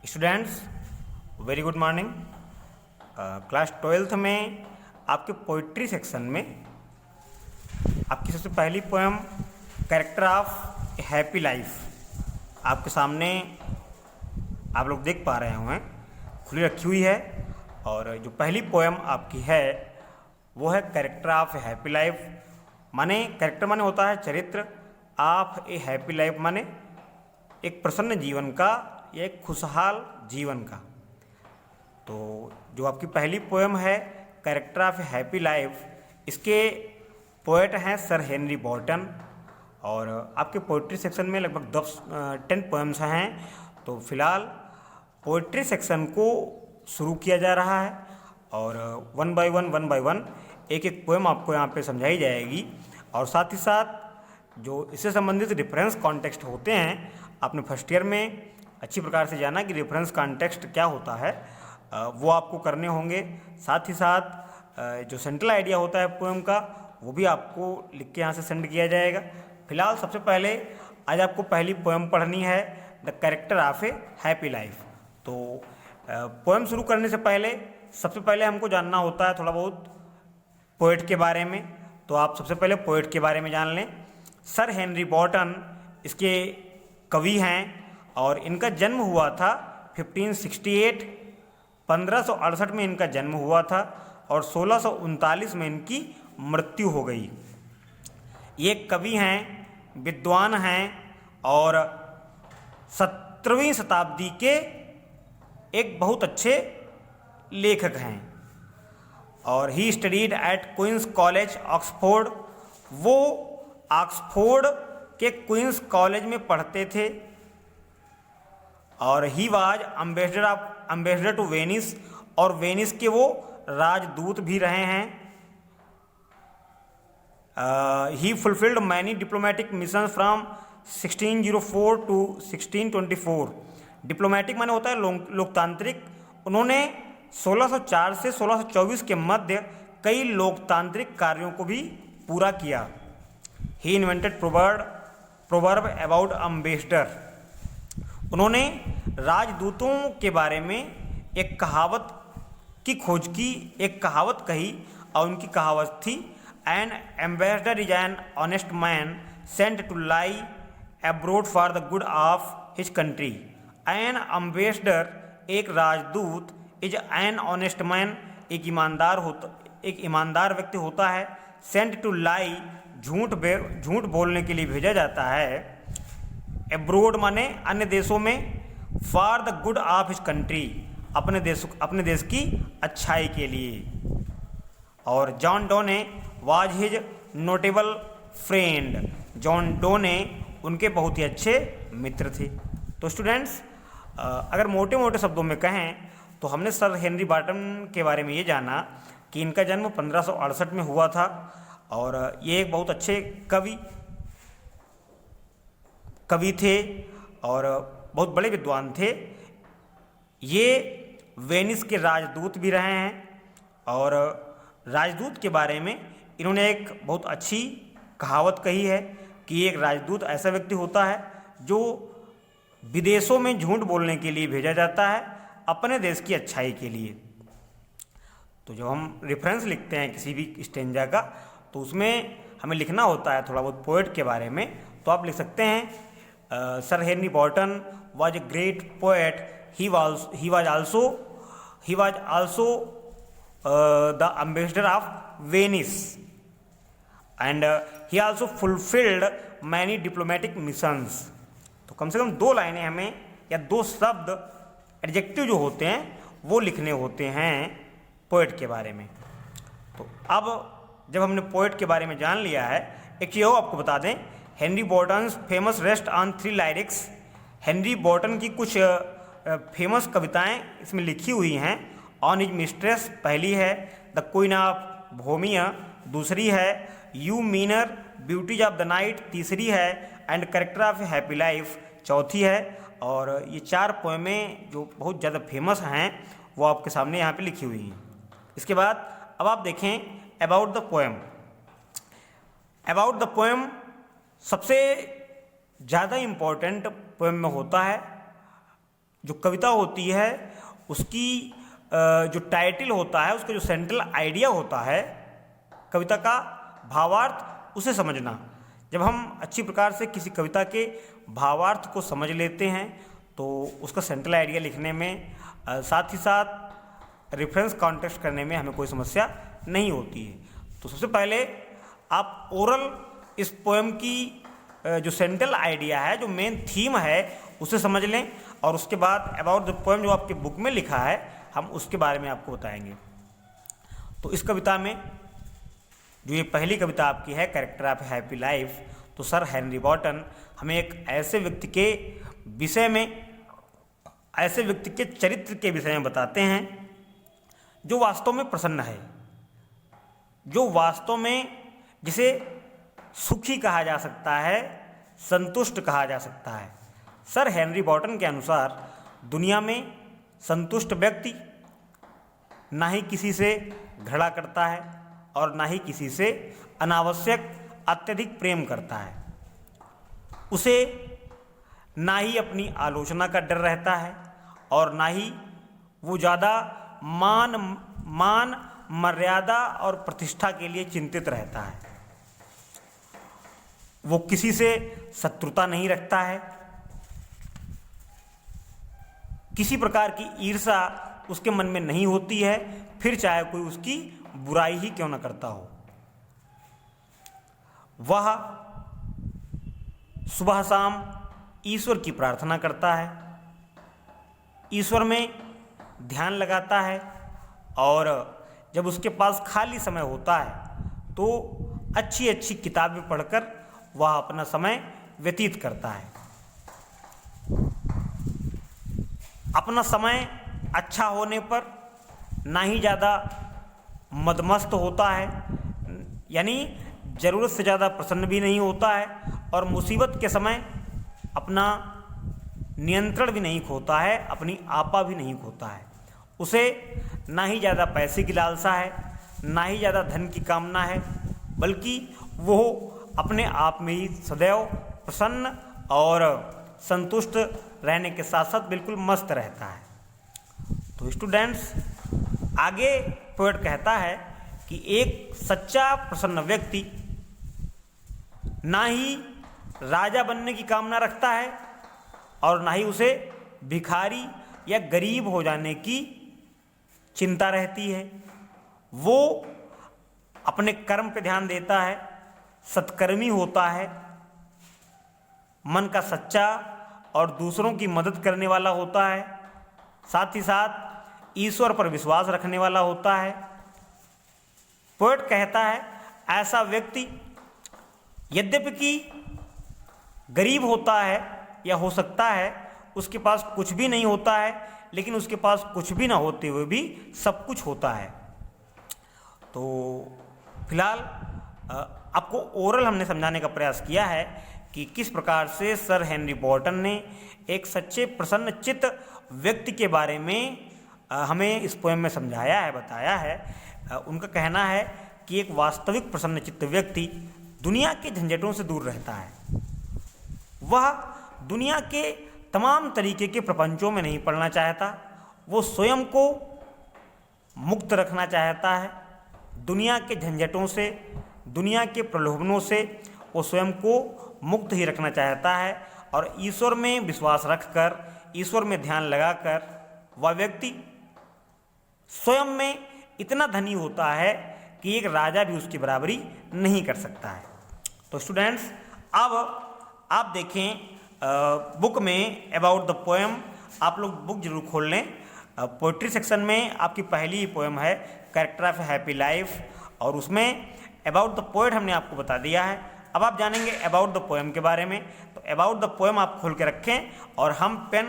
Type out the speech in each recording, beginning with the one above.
Students, very good morning. Class 12th में आपके poetry section में आपकी सबसे पहली poem character of a happy life आपके सामने आप लोग देख पा रहे होंगे, खुली रखी हुई है। और जो पहली पोएम आपकी है वो है character of a happy life. माने कैरेक्टर माने होता है चरित्र, ऑफ ए हैप्पी लाइफ माने एक प्रसन्न जीवन का या एक खुशहाल जीवन का। तो जो आपकी पहली पोएम है character of a happy life, इसके पोएट हैं सर हेनरी बॉर्टन। और आपके पोइट्री सेक्शन में लगभग 10 पोएम्स हैं। तो फिलहाल पोइट्री सेक्शन को शुरू किया जा रहा है और वन बाय वन एक एक पोएम आपको यहाँ पे समझाई जाएगी। और साथ ही साथ जो इससे संबंधित रेफरेंस कॉन्टेक्स्ट होते हैं, आपने फर्स्ट ईयर में अच्छी प्रकार से जाना कि रेफरेंस कॉन्टेक्स्ट क्या होता है, वो आपको करने होंगे। साथ ही साथ जो सेंट्रल आइडिया होता है पोएम का, वो भी आपको लिख के यहाँ से सेंड किया जाएगा। फिलहाल सबसे पहले आज आपको पहली पोएम पढ़नी है the character of a happy life. तो पोएम शुरू करने से पहले सबसे पहले हमको जानना होता है थोड़ा बहुत पोएट के बारे में। तो आप सबसे पहले पोएट के बारे में जान लें। सर हेनरी बॉर्टन इसके कवि हैं और इनका जन्म हुआ था 1568, 1568 में इनका जन्म हुआ था और 1639 में इनकी मृत्यु हो गई। ये कवि हैं, विद्वान हैं और 17वीं शताब्दी के एक बहुत अच्छे लेखक हैं। और he studied at Queen's College Oxford. वो ऑक्सफोर्ड के क्वींस कॉलेज में पढ़ते थे। और he was ambassador to Venice, और वेनिस के वो राजदूत भी रहे हैं। He fulfilled many diplomatic mission from 1604 to 1624। Diplomatic माने होता है लोकतांत्रिक। उन्होंने 1604 से 1624 के मध्य कई लोकतांत्रिक कार्यों को भी पूरा किया। ही इन्वेंटेड प्रोवर्ब अबाउट अम्बेसडर। उन्होंने राजदूतों के बारे में एक कहावत की खोज की, एक कहावत कही और उनकी कहावत थी an ambassador is an honest man sent to lie abroad for the good of his country. An ambassador एक राजदूत, इज एन ऑनेस्ट मैन एक ईमानदार व्यक्ति होता है, सेंट टू लाई झूठ बोलने के लिए भेजा जाता है, एब्रोड माने अन्य देशों में, for the good of his country अपने देश की अच्छाई के लिए। और John Donne was his notable friend. John Donne उनके बहुत ही अच्छे मित्र थे। तो स्टूडेंट्स, अगर मोटे मोटे शब्दों में कहें तो हमने सर हेनरी बॉर्टन के बारे में ये जाना कि इनका जन्म 1568 में हुआ था और ये एक बहुत अच्छे कवि थे और बहुत बड़े विद्वान थे। ये वेनिस के राजदूत भी रहे हैं। और राजदूत के बारे में इन्होंने एक बहुत अच्छी कहावत कही है कि एक राजदूत ऐसा व्यक्ति होता है जो विदेशों में झूठ बोलने के लिए भेजा जाता है अपने देश की अच्छाई के लिए। तो जब हम रेफरेंस लिखते हैं किसी भी स्टेंजा का, तो उसमें हमें लिखना होता है थोड़ा बहुत पोएट के बारे में। तो आप लिख सकते हैं sir Henry Wotton was a great poet. He was also the ambassador of Venice and he also fulfilled many diplomatic missions. तो कम से कम 2 लाइनें हमें या 2 शब्द एडजेक्टिव जो होते हैं वो लिखने होते हैं पोएट के बारे में। तो अब जब हमने पोएट के बारे में जान लिया है, एक चीज़ और आपको बता दें, Henry Wotton famous rest on 3 lyrics. Henry Wotton की कुछ फेमस कविताएं इसमें लिखी हुई हैं। ऑन हिज मिस्ट्रेस पहली है, द क्वीन ऑफ भोमिया दूसरी है, you meaner beauties of the night तीसरी है, and character of a happy life चौथी है। और ये 4 पोएमें जो बहुत ज़्यादा फेमस हैं वो आपके सामने यहाँ पे लिखी हुई हैं। इसके बाद अब आप देखें about the poem. About the poem सबसे ज़्यादा इम्पोर्टेंट पोएम में होता है जो कविता होती है उसकी जो टाइटल होता है, उसका जो सेंट्रल आइडिया होता है, कविता का भावार्थ, उसे समझना। जब हम अच्छी प्रकार से किसी कविता के भावार्थ को समझ लेते हैं तो उसका सेंट्रल आइडिया लिखने में साथ ही साथ रेफरेंस कॉन्टेक्स्ट करने में हमें कोई समस्या नहीं होती है। तो सबसे पहले आप ओरल इस पोएम की जो सेंट्रल आइडिया है, जो मेन थीम है, उसे समझ लें और उसके बाद अबाउट द पोएम जो आपके बुक में लिखा है हम उसके बारे में आपको बताएंगे। तो इस कविता में जो ये पहली कविता आपकी है कैरेक्टर ऑफ हैप्पी लाइफ, तो सर हेनरी बॉर्टन हमें एक ऐसे व्यक्ति के विषय में, ऐसे व्यक्ति के चरित्र के विषय में बताते हैं जो वास्तव में प्रसन्न है, जो वास्तव में जिसे सुखी कहा जा सकता है, संतुष्ट कहा जा सकता है। सर हेनरी बॉर्टन के अनुसार दुनिया में संतुष्ट व्यक्ति ना ही किसी से घृणा करता है और ना ही किसी से अनावश्यक अत्यधिक प्रेम करता है। उसे ना ही अपनी आलोचना का डर रहता है और ना ही वो ज़्यादा मान मर्यादा और प्रतिष्ठा के लिए चिंतित रहता है। वो किसी से शत्रुता नहीं रखता है, किसी प्रकार की ईर्ष्या उसके मन में नहीं होती है, फिर चाहे कोई उसकी बुराई ही क्यों न करता हो। वह सुबह शाम ईश्वर की प्रार्थना करता है, ईश्वर में ध्यान लगाता है और जब उसके पास खाली समय होता है तो अच्छी अच्छी किताबें पढ़कर वह अपना समय व्यतीत करता है। अपना समय अच्छा होने पर ना ही ज़्यादा मदमस्त होता है, यानी ज़रूरत से ज़्यादा प्रसन्न भी नहीं होता है, और मुसीबत के समय अपना नियंत्रण भी नहीं खोता है, अपनी आपा भी नहीं खोता है। उसे ना ही ज़्यादा पैसे की लालसा है, ना ही ज़्यादा धन की कामना है, बल्कि वो अपने आप में ही सदैव प्रसन्न और संतुष्ट रहने के साथ साथ बिल्कुल मस्त रहता है। तो स्टूडेंट्स, आगे पोएट कहता है कि एक सच्चा प्रसन्न व्यक्ति ना ही राजा बनने की कामना रखता है और ना ही उसे भिखारी या गरीब हो जाने की चिंता रहती है। वो अपने कर्म पे ध्यान देता है, सत्कर्मी होता है, मन का सच्चा और दूसरों की मदद करने वाला होता है, साथ ही साथ ईश्वर पर विश्वास रखने वाला होता है। पोएट कहता है ऐसा व्यक्ति यद्यपि कि गरीब होता है या हो सकता है उसके पास कुछ भी नहीं होता है, लेकिन उसके पास कुछ भी ना होते हुए भी सब कुछ होता है। तो फिलहाल आपको ओरल हमने समझाने का प्रयास किया है कि किस प्रकार से सर हेनरी बॉर्टन ने एक सच्चे प्रसन्नचित्त व्यक्ति के बारे में हमें इस पोएम में समझाया है, बताया है। उनका कहना है कि एक वास्तविक प्रसन्नचित्त व्यक्ति दुनिया के झंझटों से दूर रहता है। वह दुनिया के तमाम तरीके के प्रपंचों में नहीं पड़ना चाहता, वो स्वयं को मुक्त रखना चाहता है। दुनिया के झंझटों से, दुनिया के प्रलोभनों से वो स्वयं को मुक्त ही रखना चाहता है और ईश्वर में विश्वास रखकर, ईश्वर में ध्यान लगाकर वह व्यक्ति स्वयं में इतना धनी होता है कि एक राजा भी उसकी बराबरी नहीं कर सकता है। तो स्टूडेंट्स, अब आप देखें बुक में अबाउट द पोएम, आप लोग बुक जरूर खोल लें। पोइट्री सेक्शन में आपकी पहली पोएम है कैरेक्टर ऑफ हैप्पी लाइफ, और उसमें अबाउट द पोएट हमने आपको बता दिया है। अब आप जानेंगे अबाउट द पोएम के बारे में। तो अबाउट द पोएम आप खोल के रखें और हम पेन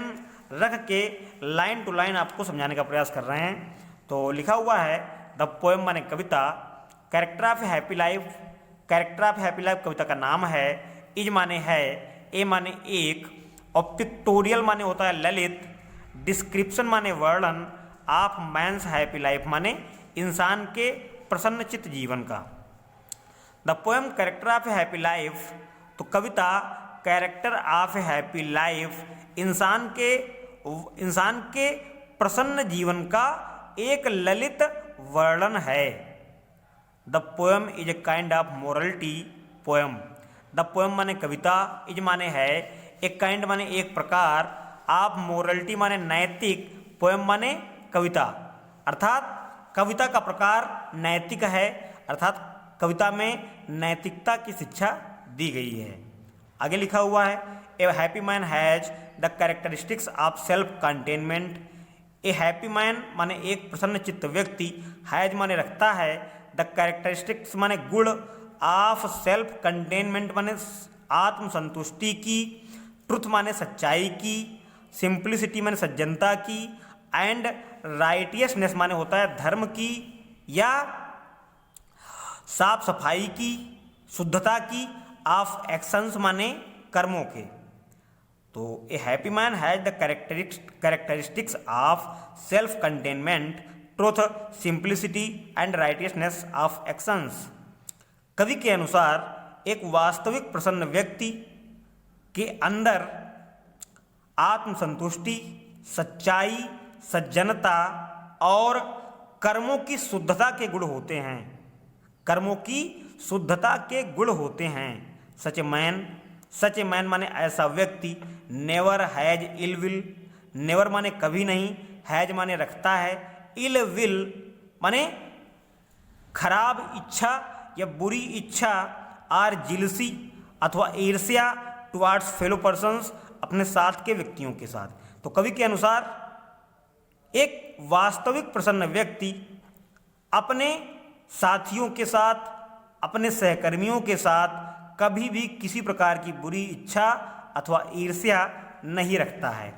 रख के लाइन टू लाइन आपको समझाने का प्रयास कर रहे हैं। तो लिखा हुआ है द पोएम माने कविता, character of happy life, character of happy life कविता का नाम है, इज माने है, ए माने एक, और पिक्टोरियल माने होता है ललित, डिस्क्रिप्शन माने वर्णन, ऑफ मैंस हैप्पी लाइफ माने इंसान के प्रसन्नचित्त जीवन का। The poem character of happy life, तो कविता कैरेक्टर ऑफ हैप्पी लाइफ इंसान के इंसान के प्रसन्न जीवन का एक ललित वर्णन है। The poem is a kind of morality poem. The poem माने कविता, इज माने है, एक काइंड माने एक प्रकार, ऑफ मोरलिटी माने नैतिक, पोएम माने कविता, अर्थात कविता का प्रकार नैतिक है, अर्थात कविता में नैतिकता की शिक्षा दी गई है। आगे लिखा हुआ है ए happy man has the characteristics of self containment. A happy man माने एक प्रसन्न चित्त व्यक्ति, हैज माने रखता है, द कैरेक्टरिस्टिक्स माने गुण, ऑफ सेल्फ कंटेनमेंट माने आत्मसंतुष्टि की, ट्रुथ माने सच्चाई की, सिंप्लिसिटी माने सज्जनता की, एंड राइटियसनेस माने होता है धर्म की या साफ सफाई की, शुद्धता की, ऑफ एक्शंस माने कर्मों के। तो ए happy man has the characteristics of self containment, truth, simplicity and righteousness of actions. कवि के अनुसार एक वास्तविक प्रसन्न व्यक्ति के अंदर आत्मसंतुष्टि, सच्चाई, सज्जनता और कर्मों की शुद्धता के गुण होते हैं। कर्मों की शुद्धता के गुण होते हैं। सच ए मैन माने ऐसा व्यक्ति, never has ill will, never माने कभी नहीं, हैज माने रखता है, इल विल माने खराब इच्छा या बुरी इच्छा, आर जिलसी अथवा ईर्ष्या टुवार्ड्स फेलो पर्सन्स, अपने साथ के व्यक्तियों के साथ। तो कवि के अनुसार एक वास्तविक प्रसन्न व्यक्ति अपने साथियों के साथ, अपने सहकर्मियों के साथ कभी भी किसी प्रकार की बुरी इच्छा अथवा ईर्ष्या नहीं रखता है।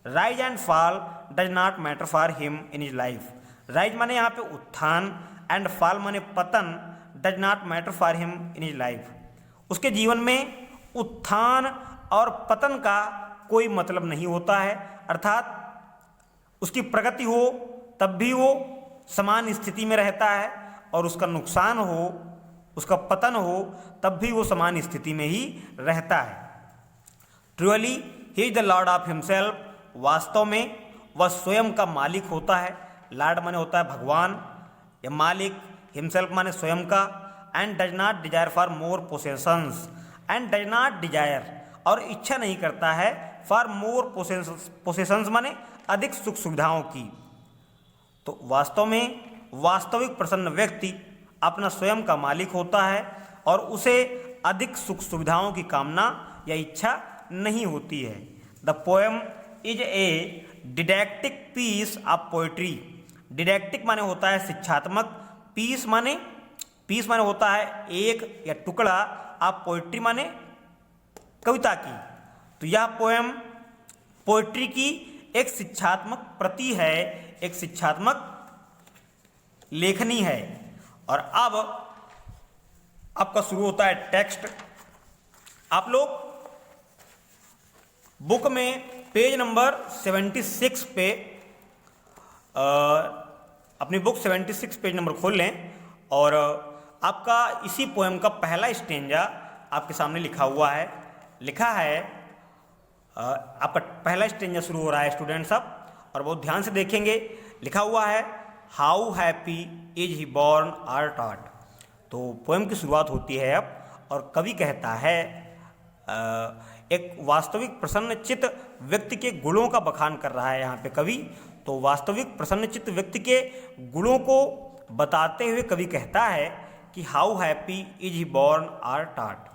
Rise and fall does not matter for him in his life. Rise माने यहाँ पे उत्थान, एंड फॉल माने पतन, does not matter for him in his life. उसके जीवन में उत्थान और पतन का कोई मतलब नहीं होता है, अर्थात उसकी प्रगति हो तब भी वो समान स्थिति में रहता है, और उसका नुकसान हो, उसका पतन हो तब भी वो समान स्थिति में ही रहता है। Truly he is the lord of himself. वास्तव में वह स्वयं का मालिक होता है। लॉर्ड माने होता है भगवान या मालिक, हिमसेल्फ माने स्वयं का, and does not desire for more possessions, and does not desire और इच्छा नहीं करता है, फॉर मोर पोसेशंस माने अधिक सुख सुविधाओं की। तो वास्तव में वास्तविक प्रसन्न व्यक्ति अपना स्वयं का मालिक होता है और उसे अधिक सुख सुविधाओं की कामना या इच्छा नहीं होती है। The poem is a didactic piece of poetry. Didactic माने होता है शिक्षात्मक, पीस माने होता है एक या टुकड़ा, ऑफ पोइट्री माने कविता की। तो यह पोएम पोइट्री की एक शिक्षात्मक प्रति है, एक शिक्षात्मक लेखनी है। और अब आपका शुरू होता है टेक्स्ट। आप लोग बुक में पेज नंबर 76 पे अपनी बुक 76 पेज नंबर खोल लें, और आपका इसी पोएम का पहला स्टेंजा आपके सामने लिखा हुआ है। लिखा है, आपका पहला स्टेंजा शुरू हो रहा है स्टूडेंट सब, और बहुत ध्यान से देखेंगे। लिखा हुआ है how happy is he born or taught. तो पोएम की शुरुआत होती है अब, और कवि कहता है एक वास्तविक प्रसन्नचित्त व्यक्ति के गुणों का बखान कर रहा है यहाँ पे कवि। तो वास्तविक प्रसन्नचित्त व्यक्ति के गुणों को बताते हुए कवि कहता है कि how happy is he born or taught.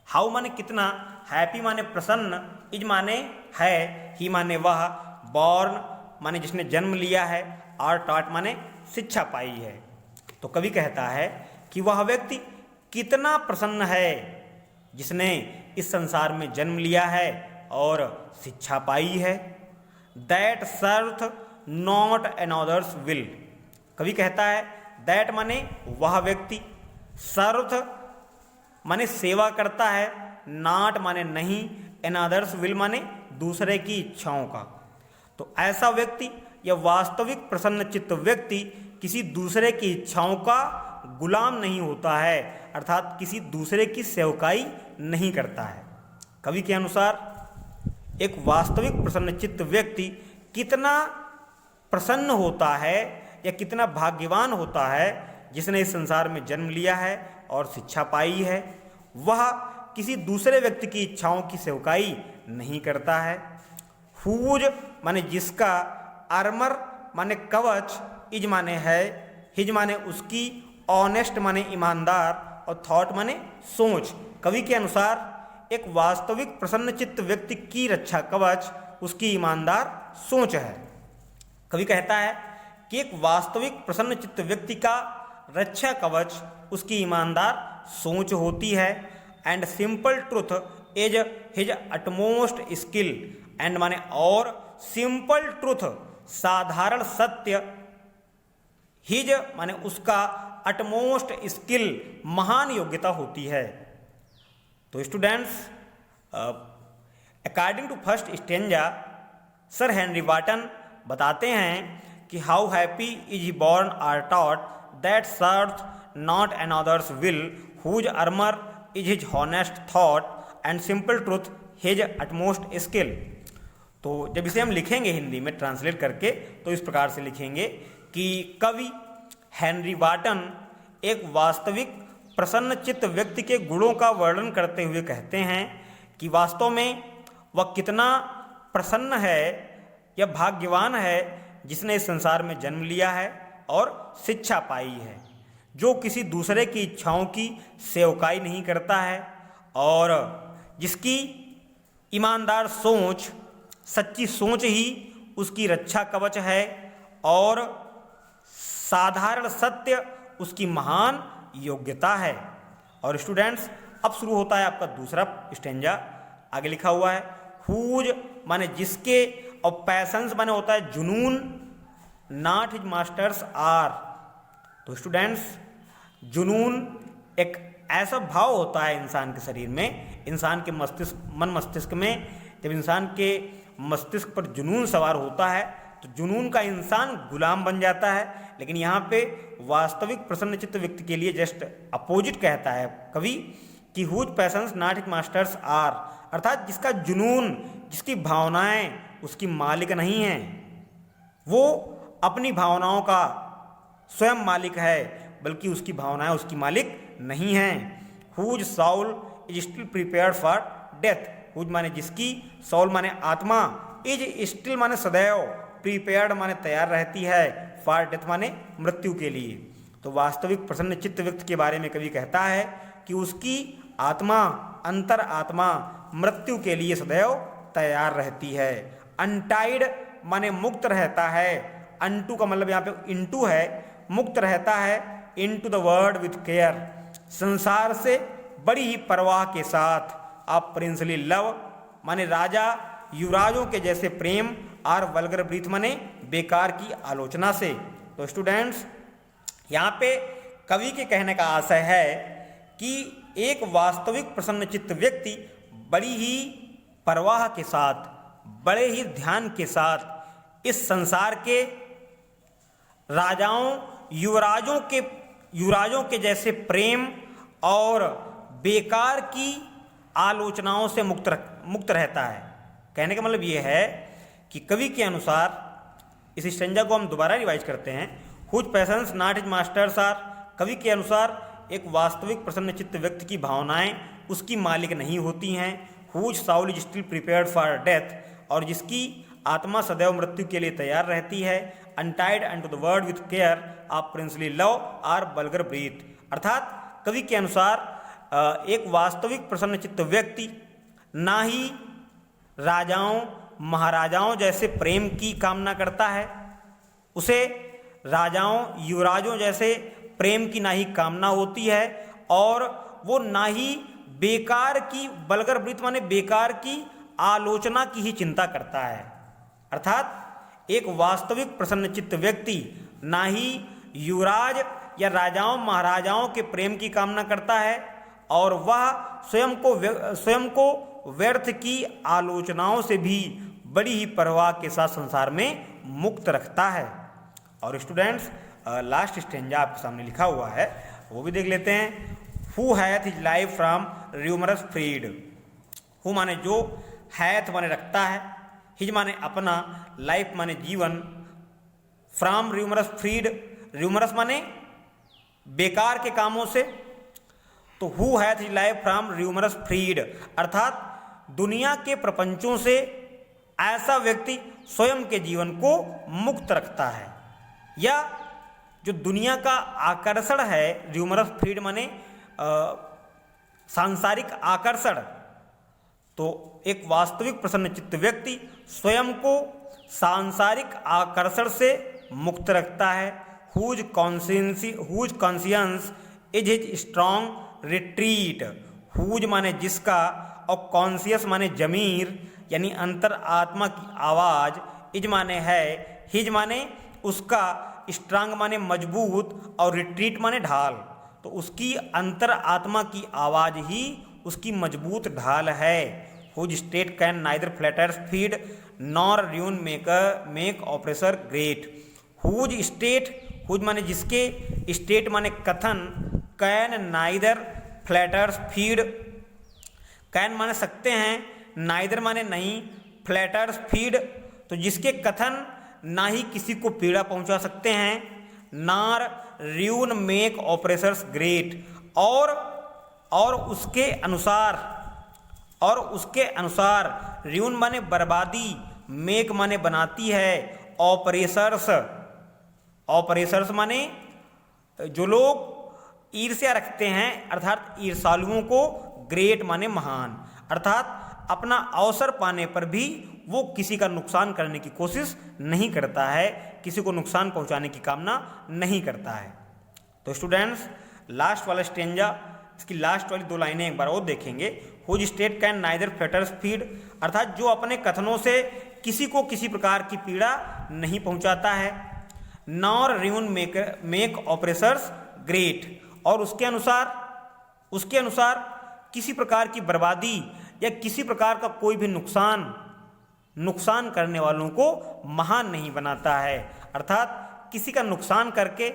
How माने कितना, हैप्पी माने प्रसन्न, इज माने है, ही माने वह, बॉर्न माने जिसने जन्म लिया है, आर टॉट माने शिक्षा पाई है। तो कवि कहता है कि वह व्यक्ति कितना प्रसन्न है जिसने इस संसार में जन्म लिया है और शिक्षा पाई है। That serveth not another's will. कवि कहता है दैट माने वह व्यक्ति, सर्थ माने सेवा करता है, नॉट माने नहीं, अनदर्स विल माने दूसरे की इच्छाओं का। तो ऐसा व्यक्ति या वास्तविक प्रसन्नचित्त व्यक्ति किसी दूसरे की इच्छाओं का गुलाम नहीं होता है, अर्थात किसी दूसरे की सेवकाई नहीं करता है। कवि के अनुसार एक वास्तविक प्रसन्नचित्त व्यक्ति कितना प्रसन्न होता है या कितना भाग्यवान होता है जिसने इस संसार में जन्म लिया है और शिक्षा पाई है। वह किसी दूसरे व्यक्ति की इच्छाओं की सेवकाई नहीं करता है। हुज माने जिसका, आर्मर माने कवच, इज माने है, हिज माने उसकी, ऑनेस्ट माने ईमानदार और थॉट माने सोच। कवि के अनुसार एक वास्तविक प्रसन्नचित्त व्यक्ति की रक्षा कवच उसकी ईमानदार सोच है। कवि कहता है कि एक वास्तविक प्रसन्नचित्त व्यक्ति का रक्षा कवच उसकी ईमानदार सोच होती है। And simple truth is his utmost skill, and माने और, सिंपल ट्रुथ साधारण सत्य, हिज माने उसका, अटमोस्ट स्किल महान योग्यता होती है। तो students, according to first stanza sir Henry Wotton बताते हैं कि how happy is he born or taught that serves not another's will, whose armour is his honest thought and simple truth his utmost skill. तो जब इसे हम लिखेंगे हिंदी में translate करके तो इस प्रकार से लिखेंगे कि कवि हेनरी वाटन एक वास्तविक प्रसन्नचित्त व्यक्ति के गुणों का वर्णन करते हुए कहते हैं कि वास्तव में वह कितना प्रसन्न है या भाग्यवान है जिसने इस संसार में जन्म लिया है और शिक्षा पाई है, जो किसी दूसरे की इच्छाओं की सेवकाई नहीं करता है और जिसकी ईमानदार सोच, सच्ची सोच ही उसकी रक्षा कवच है और साधारण सत्य उसकी महान योग्यता है। और स्टूडेंट्स, अब शुरू होता है आपका दूसरा स्टेंजा। आगे लिखा हुआ है हुज माने जिसके और पैशंस माने होता है जुनून, नॉट हिज मास्टर्स आर। तो स्टूडेंट्स, जुनून एक ऐसा भाव होता है इंसान के शरीर में, इंसान के मन मस्तिष्क में। जब इंसान के मस्तिष्क पर जुनून सवार होता है तो जुनून का इंसान गुलाम बन जाता है। लेकिन यहाँ पे वास्तविक प्रसन्नचित्त व्यक्ति के लिए जस्ट अपोजिट कहता है कवि कि whose passions not his masters are, अर्थात जिसका जुनून, जिसकी भावनाएं उसकी मालिक नहीं हैं, वो अपनी भावनाओं का स्वयं मालिक है, बल्कि उसकी भावनाएं उसकी मालिक नहीं हैं। Whose soul is still prepared for death, whose माने जिसकी, साउल माने आत्मा, इज स्टिल माने सदैव, प्रिपेयर्ड माने तैयार रहती है, फॉर डेथ माने मृत्यु के लिए। तो वास्तविक प्रसन्न चित्त व्यक्ति के बारे में कवि कहता है कि उसकी आत्मा, अंतर आत्मा मृत्यु के लिए सदैव तैयार रहती है। अनटाइड माने मुक्त रहता है, अनटू का मतलब यहाँ पे इनटू है, मुक्त रहता है, into the world with care, संसार से बड़ी ही परवाह के साथ। आप प्रिंसली लव माने राजा युवराजों के जैसे प्रेम, और वल्गर ब्रीथ माने बेकार की आलोचना से। तो स्टूडेंट्स, यहाँ पे कवि के कहने का आशय है कि एक वास्तविक प्रसन्नचित्त व्यक्ति बड़ी ही परवाह के साथ, बड़े ही ध्यान के साथ इस संसार के राजाओं, युवराजों के जैसे प्रेम और बेकार की आलोचनाओं से मुक्त रहता है। कहने का मतलब ये है कि कवि के अनुसार, इस स्टेंजा को हम दोबारा रिवाइज करते हैं, whose passions not his masters are, कवि के अनुसार एक वास्तविक प्रसन्नचित्त व्यक्ति की भावनाएं उसकी मालिक नहीं होती हैं। Whose soul is still prepared for death, और जिसकी आत्मा सदैव मृत्यु के लिए तैयार रहती है। Untied and to the word with care of princely love or vulgar breath, अर्थात कवि के अनुसार एक वास्तविक प्रसन्नचित्त व्यक्ति ना ही राजाओं महाराजाओं जैसे प्रेम की कामना करता है, उसे राजाओं युवराजों जैसे प्रेम की ना ही कामना होती है, और वो ना ही बेकार की, बल्गर ब्रीथ माने बेकार की आलोचना की ही चिंता करता है। अर्थात एक वास्तविक प्रसन्नचित्त व्यक्ति ना ही युवराज या राजाओं महाराजाओं के प्रेम की कामना करता है, और वह स्वयं को व्यर्थ की आलोचनाओं से भी बड़ी ही परवाह के साथ संसार में मुक्त रखता है। और स्टूडेंट्स, लास्ट स्टेंजा आपके सामने लिखा हुआ है, वो भी देख लेते हैं। Who hath his life from rumours freed, who माने जो, हैथ माने रखता है, हिज माने अपना, लाइफ माने जीवन, फ्रॉम र्यूमरस फ्रीड, र्यूमरस माने बेकार के कामों से, तो who hath his life from rumours freed, अर्थात दुनिया के प्रपंचों से ऐसा व्यक्ति स्वयं के जीवन को मुक्त रखता है। या जो दुनिया का आकर्षण है, र्यूमरस फ्रीड माने सांसारिक आकर्षण, तो एक वास्तविक प्रसन्नचित्त व्यक्ति स्वयं को सांसारिक आकर्षण से मुक्त रखता है। Whose conscience is his strong retreat, whose माने जिसका और कॉन्शियस माने जमीर यानी अंतर आत्मा की आवाज, इज माने है, हिज माने उसका, स्ट्रांग माने मजबूत और रिट्रीट माने ढाल, तो उसकी अंतर आत्मा की आवाज ही उसकी मजबूत ढाल है। Whose state can neither flatterers feed nor ruin make oppressor great, whose state, whose माने जिसके, स्टेट माने कथन, can neither flatterers feed, can माने सकते हैं, नाइदर माने नहीं, फ्लैटर्स फीड तो जिसके कथन ना ही किसी को पीड़ा पहुंचा सकते हैं, नार र्यून मेक ऑपरेसर्स ग्रेट, और उसके अनुसार र्यून माने बर्बादी, मेक माने बनाती है, ऑपरेसर्स माने जो लोग ईर्ष्या रखते हैं अर्थात ईर्ष्यालुओं को, ग्रेट माने महान, अर्थात अपना अवसर पाने पर भी वो किसी का नुकसान करने की कोशिश नहीं करता है, किसी को नुकसान पहुंचाने की कामना नहीं करता है। तो स्टूडेंट्स, लास्ट वाला स्टेंजा, इसकी लास्ट वाली दो लाइनें एक बार और देखेंगे। Whose state can neither flatterers feed, अर्थात जो अपने कथनों से किसी को किसी प्रकार की पीड़ा नहीं पहुंचाता है, nor ruin make oppressors great, और उसके अनुसार किसी प्रकार की बर्बादी या किसी प्रकार का कोई भी नुकसान करने वालों को महान नहीं बनाता है, अर्थात किसी का नुकसान करके,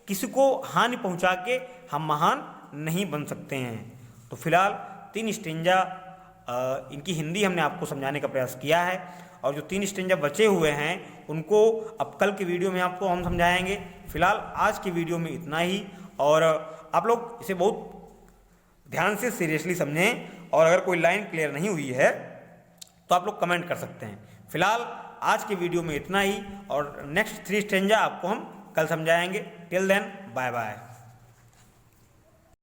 किसी को हानि पहुंचा के हम महान नहीं बन सकते हैं। तो फिलहाल 3 स्टेंजा इनकी हिंदी हमने आपको समझाने का प्रयास किया है, और जो 3 स्टेंजा बचे हुए हैं उनको अब कल की वीडियो में आपको हम समझाएंगे। फिलहाल आज की वीडियो में इतना ही, और आप लोग इसे बहुत ध्यान से सीरियसली समझें, और अगर कोई लाइन क्लियर नहीं हुई है तो आप लोग कमेंट कर सकते हैं। फिलहाल आज के वीडियो में इतना ही, और नेक्स्ट 3 स्टेंजा आपको हम कल समझाएंगे। Till then, bye bye.